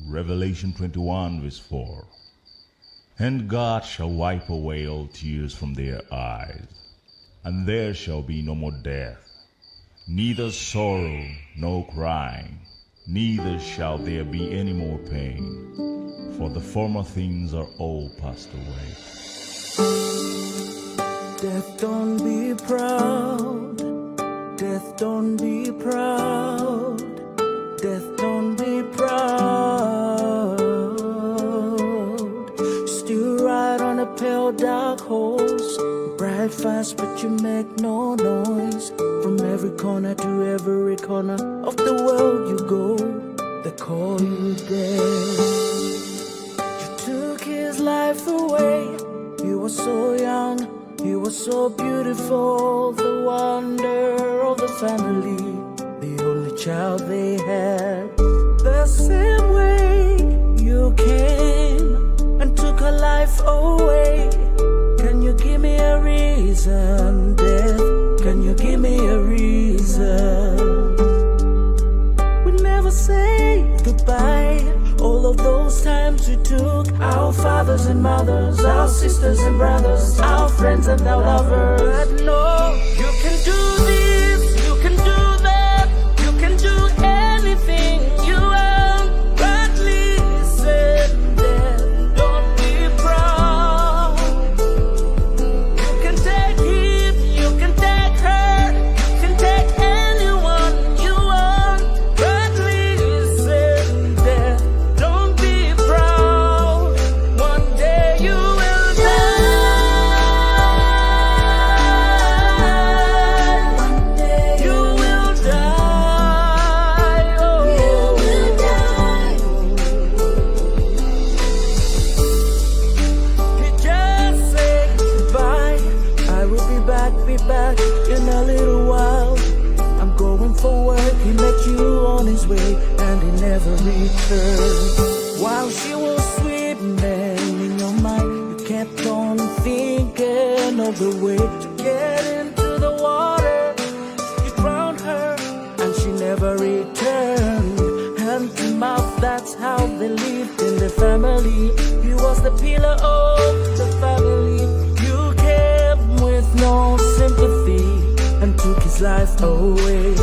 Revelation 21 verse 4. And God shall wipe away all tears from their eyes, and there shall be no more death, neither sorrow nor crying, neither shall there be any more pain, for the former things are all passed away. Death, don't be proud. Death, don't be proud. Death, don't be proud. Still ride on a pale dark horse, ride fast but you make no noise. From every corner to every corner of the world you go, they call you dead. You took his life away. You were so young, you were so beautiful, the wonder of the family, the only child they had. The same way you came and took her life away. Can you give me a reason, death? Can you give me a reason? We never say goodbye. All of those times we took our fathers and mothers, our sisters and brothers, our friends and our lovers. But no, you can do this, you can do that, you can do anything you want. But listen, death, don't be proud. You can take him, you can take her, you can take anyone you want. But listen, death, don't be proud. One day you will die. One day you will die. Oh, you will die. He just said goodbye. I will be back in a little while. I'm going for work. He met you on his way and he never returned. While she was sweeping in your mind, you kept on thinking of the way to get into the water. You drowned her and she never returned. Hand to mouth, that's how they lived in the family. He was the pillar of the family. You came with no sympathy and took his life away.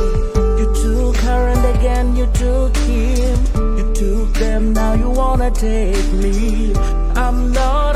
You took her and again you took him. You took them, now you wanna take me. I'm not